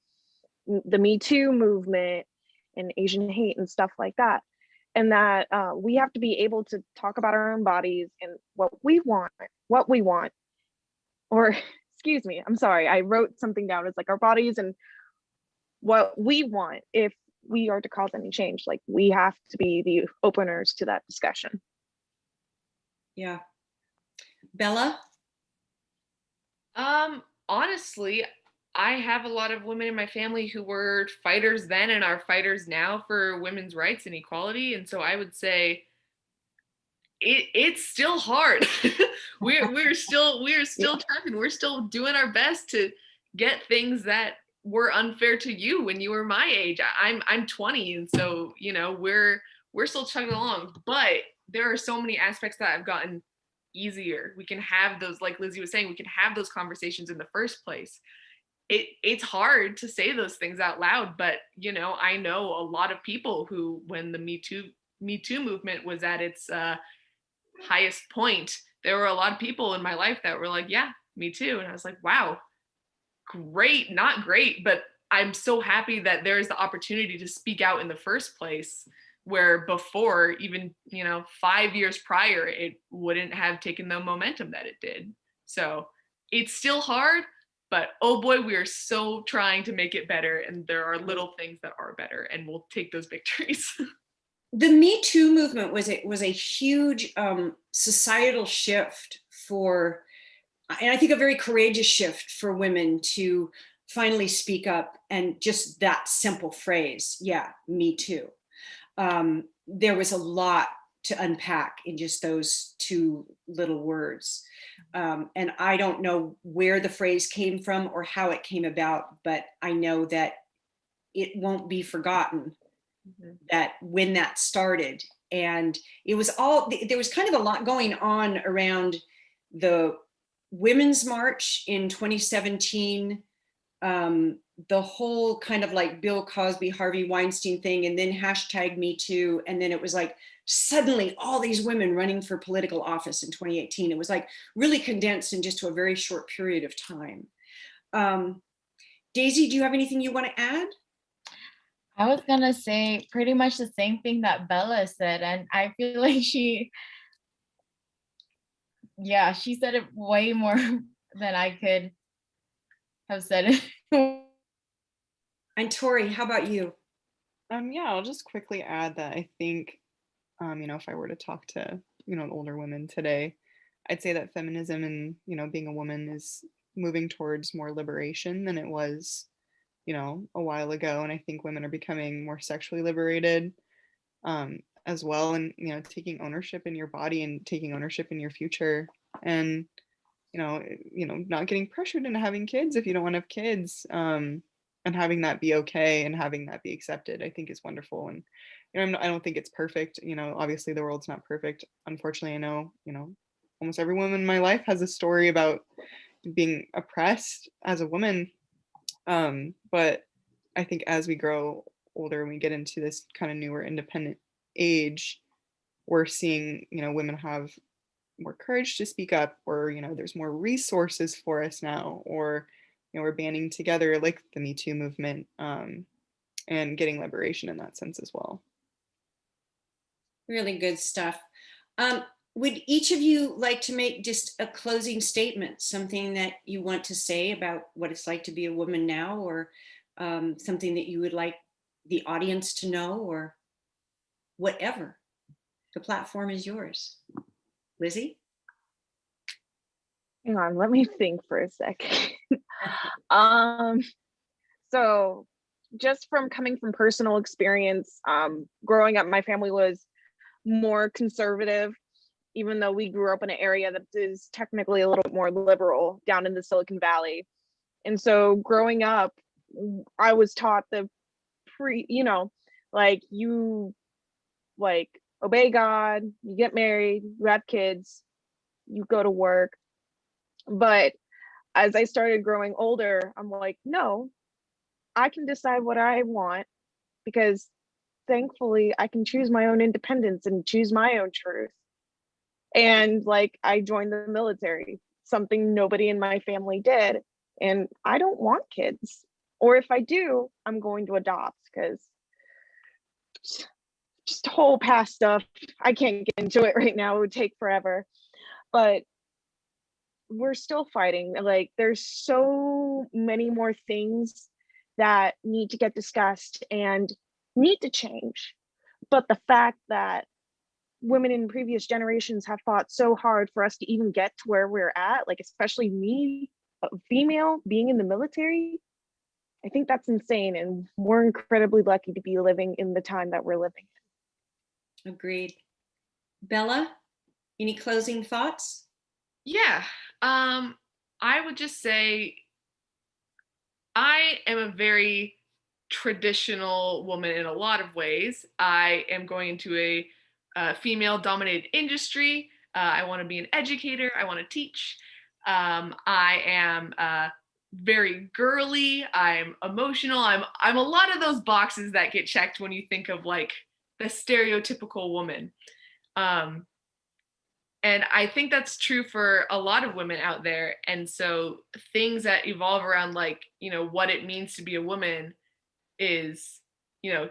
the Me Too movement and Asian hate and stuff like that. And that we have to be able to talk about our own bodies and what we want, or excuse me, I'm sorry, I wrote something down. It's like our bodies and what we want. If we are to cause any change, like we have to be the openers to that discussion. Yeah. Bella? Honestly, I have a lot of women in my family who were fighters then and are fighters now for women's rights and equality. And so I would say it's still hard. we're still Yeah. trucking. We're still doing our best to get things that were unfair to you when you were my age. I'm 20, and so you know we're still chugging along. But there are so many aspects that have gotten easier. We can have those, like Lizzie was saying, we can have those conversations in the first place. It's hard to say those things out loud, but you know, I know a lot of people who, when the Me Too movement was at its highest point, there were a lot of people in my life that were like, yeah, me too. And I was like, wow, great, not great, but I'm so happy that there's the opportunity to speak out in the first place, where before, even, you know, 5 years prior, it wouldn't have taken the momentum that it did. So it's still hard, but oh boy, we are so trying to make it better. And there are little things that are better, and we'll take those victories. The Me Too movement was a huge societal shift for, and I think a very courageous shift for women to finally speak up, and just that simple phrase, yeah, me too. there was a lot to unpack in just those two little words. And I don't know where the phrase came from or how it came about, but I know that it won't be forgotten that when that started. And it was all, there was kind of a lot going on around the Women's March in 2017, the whole kind of like Bill Cosby, Harvey Weinstein thing, and then hashtag Me Too. And then it was like suddenly all these women running for political office in 2018. It was like really condensed in just to a very short period of time. Daisy, do you have anything you want to add? I was gonna say pretty much the same thing that Bella said, and I feel like she said it way more than I could have said it. And Tori, how about you? Yeah, I'll just quickly add that I think, if I were to talk to, older women today, I'd say that feminism and, being a woman is moving towards more liberation than it was, a while ago. And I think women are becoming more sexually liberated, as well, and, taking ownership in your body and taking ownership in your future. And, not getting pressured into having kids if you don't want to have kids. And having that be okay and having that be accepted, I think is wonderful. And I don't think it's perfect. Obviously the world's not perfect. Unfortunately, I know, almost every woman in my life has a story about being oppressed as a woman. But I think as we grow older and we get into this kind of newer independent age, we're seeing, women have more courage to speak up, or there's more resources for us now, or we're banding together like the Me Too movement, and getting liberation in that sense as well. Really good stuff. Would each of you like to make just a closing statement, something that you want to say about what it's like to be a woman now, or something that you would like the audience to know, or whatever? The platform is yours. Lizzie? Hang on, let me think for a second. So just from coming from personal experience, growing up, my family was more conservative, even though we grew up in an area that is technically a little bit more liberal down in the Silicon Valley. And so growing up, I was taught the you obey God, you get married, you have kids, you go to work. But as I started growing older, I'm like, no, I can decide what I want, because thankfully I can choose my own independence and choose my own truth. And I joined the military, something nobody in my family did. And I don't want kids. Or if I do, I'm going to adopt, because just whole past stuff, I can't get into it right now. It would take forever. But we're still fighting. There's so many more things that need to get discussed and need to change. But the fact that women in previous generations have fought so hard for us to even get to where we're at, especially me, a female, being in the military, I think that's insane. And we're incredibly lucky to be living in the time that we're living in. Agreed. Bella, any closing thoughts? Yeah, I would just say I am a very traditional woman in a lot of ways. I am going into a female-dominated industry. I want to be an educator. I want to teach. I am very girly. I'm emotional. I'm a lot of those boxes that get checked when you think of the stereotypical woman. And I think that's true for a lot of women out there. And so things that evolve around what it means to be a woman is,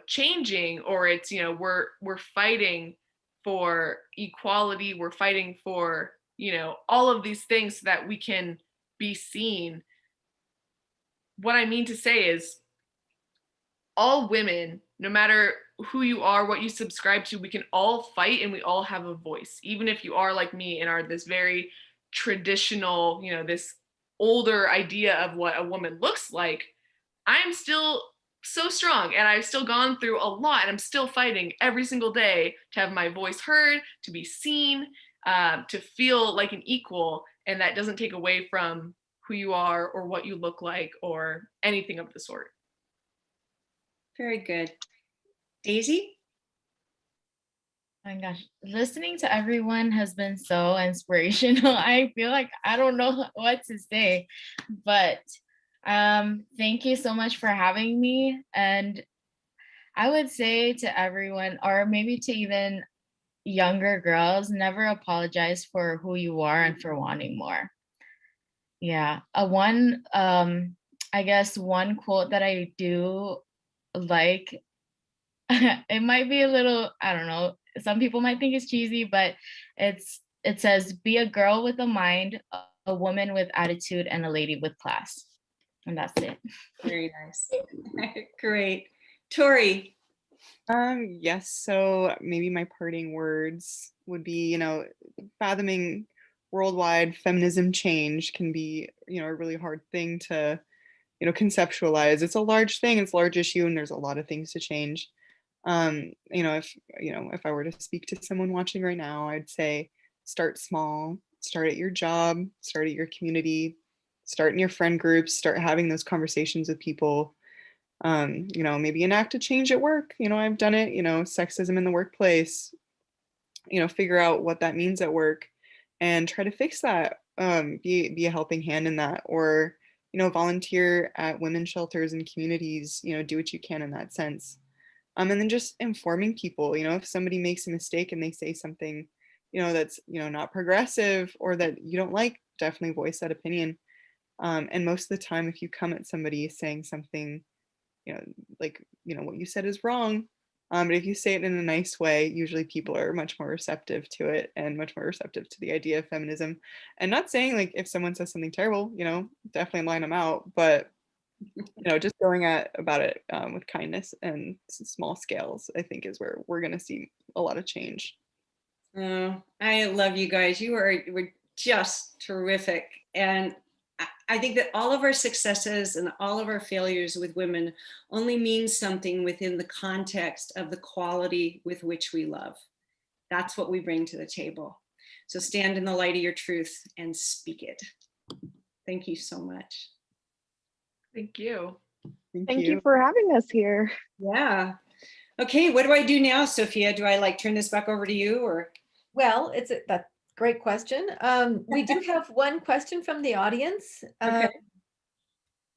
changing, or it's, we're fighting for equality. We're fighting for, all of these things so that we can be seen. What I mean to say is all women, no matter who you are, what you subscribe to, we can all fight and we all have a voice. Even if you are like me and are this very traditional, this older idea of what a woman looks like, I'm still so strong, and I've still gone through a lot, and I'm still fighting every single day to have my voice heard, to be seen, to feel like an equal, and that doesn't take away from who you are or what you look like or anything of the sort. Very good. Daisy? Oh my gosh, listening to everyone has been so inspirational. I feel like I don't know what to say, but thank you so much for having me. And I would say to everyone, or maybe to even younger girls, never apologize for who you are and for wanting more. Yeah. I guess one quote that I do like, it might be a little, I don't know, some people might think it's cheesy, but it says, be a girl with a mind, a woman with attitude, and a lady with class. And that's it. Very nice. Great. Tori? Yes, so maybe my parting words would be, fathoming worldwide feminism change can be, a really hard thing to, conceptualize. It's a large thing, it's a large issue, and there's a lot of things to change. If I were to speak to someone watching right now, I'd say start small, start at your job, start at your community, start in your friend groups, start having those conversations with people. Maybe enact a change at work. I've done it, sexism in the workplace, figure out what that means at work and try to fix that. Be a helping hand in that, or, volunteer at women's shelters and communities, do what you can in that sense. And then just informing people, if somebody makes a mistake and they say something, that's, not progressive or that you don't like, definitely voice that opinion. And most of the time, if you come at somebody saying something, what you said is wrong. But if you say it in a nice way, usually people are much more receptive to it and much more receptive to the idea of feminism. And not saying like if someone says something terrible, definitely line them out. But just going about it with kindness and small scales, I think is where we're going to see a lot of change. Oh, I love you guys. Were just terrific. And I think that all of our successes and all of our failures with women only means something within the context of the quality with which we love. That's what we bring to the table. So stand in the light of your truth and speak it. Thank you so much. Thank you. Thank you for having us here. Yeah. Okay, what do I do now, Sophia? Do I turn this back over to you, or? Well, that's a great question. We do have one question from the audience. Okay.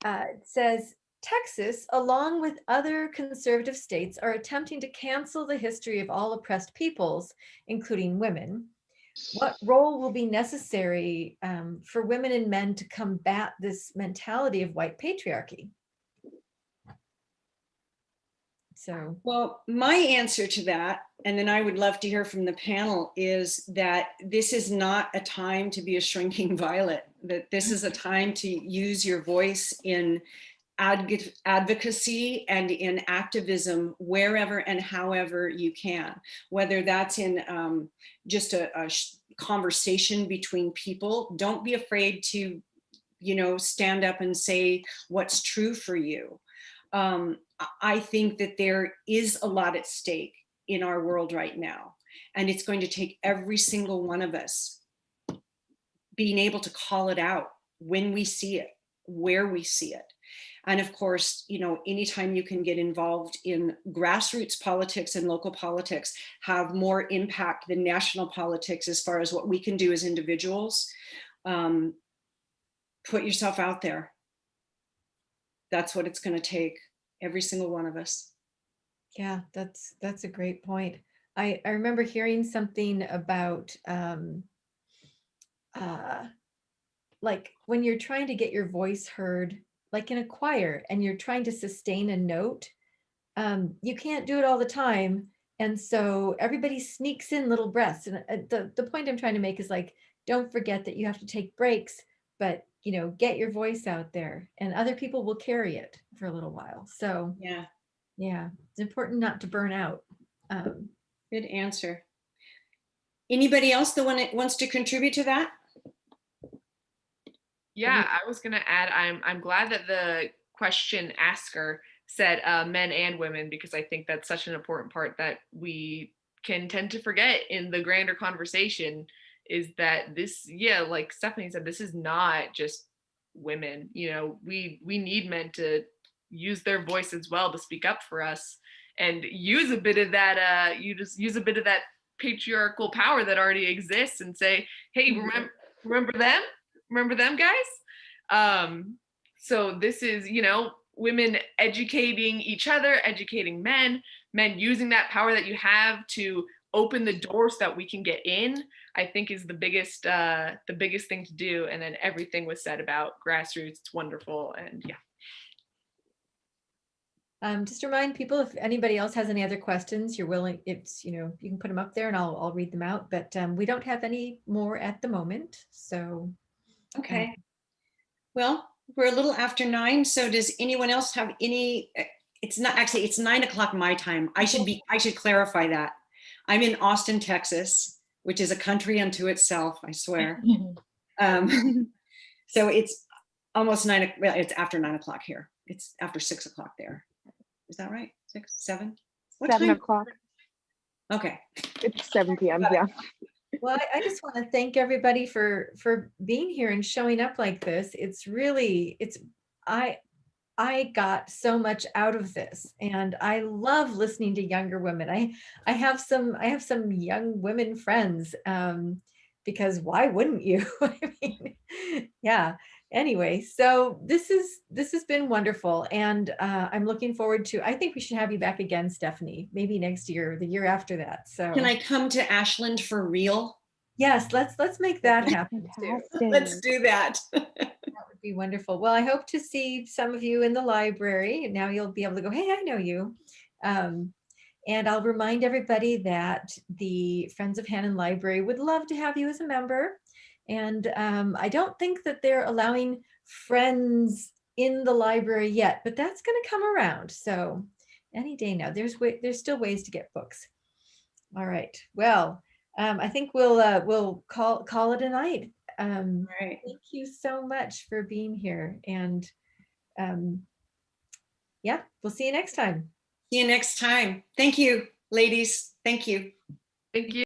It says, Texas, along with other conservative states, are attempting to cancel the history of all oppressed peoples, including women. What role will be necessary for women and men to combat this mentality of white patriarchy? So, well, my answer to that, and then I would love to hear from the panel, is that this is not a time to be a shrinking violet, that this is a time to use your voice in advocacy and in activism wherever and however you can, whether that's in just a conversation between people. Don't be afraid to, stand up and say what's true for you. I think that there is a lot at stake in our world right now, and it's going to take every single one of us being able to call it out when we see it, where we see it. And of course, anytime you can get involved in grassroots politics and local politics, have more impact than national politics as far as what we can do as individuals. Put yourself out there. That's what it's going to take, every single one of us. Yeah, that's a great point. I remember hearing something about like when you're trying to get your voice heard, like in a choir, and you're trying to sustain a note, you can't do it all the time. And so everybody sneaks in little breaths. And the point I'm trying to make is like, don't forget that you have to take breaks, but get your voice out there and other people will carry it for a little while. So yeah, it's important not to burn out. Good answer. Anybody else that wants to contribute to that? Yeah, I was gonna add, I'm glad that the question asker said men and women, because I think that's such an important part that we can tend to forget in the grander conversation, is that this, yeah, like Stephanie said, this is not just women. You know, we need men to use their voice as well to speak up for us and use a bit of that use a bit of that patriarchal power that already exists and say, hey, remember them guys. So this is, you know, women educating each other, educating men using that power that you have to open the doors so that we can get in, I think is the biggest thing to do. And then everything was said about grassroots. It's wonderful. And yeah. Just remind people, if anybody else has any other questions, you're willing, it's, you know, you can put them up there and I'll read them out, but we don't have any more at the moment. So. Okay. Well, we're a little after 9. So does anyone else have any, it's not actually, it's 9 o'clock my time. I should clarify that. I'm in Austin, Texas, which is a country unto itself, I swear. So it's almost 9, well, it's after 9 o'clock here. It's after 6 o'clock there. Is that right? 6, 7? What 7 time? o'clock. Okay. It's 7 p.m. Yeah. Well, I just want to thank everybody for being here and showing up like this. It's really, I got so much out of this, and I love listening to younger women. I have some young women friends, because why wouldn't you? I mean, yeah. Anyway, so this has been wonderful, and I'm looking forward to. I think we should have you back again, Stephanie. Maybe next year, the year after that. So can I come to Ashland for real? Yes, let's make that happen too. Let's do that. That would be wonderful. Well, I hope to see some of you in the library. Now you'll be able to go, hey, I know you. And I'll remind everybody that the Friends of Hannon Library would love to have you as a member. And I don't think that they're allowing friends in the library yet, but that's going to come around. So any day now, there's still ways to get books. All right. Well, I think we'll call it a night. Right. Thank you so much for being here. And yeah, we'll see you next time. See you next time. Thank you, ladies. Thank you. Thank you.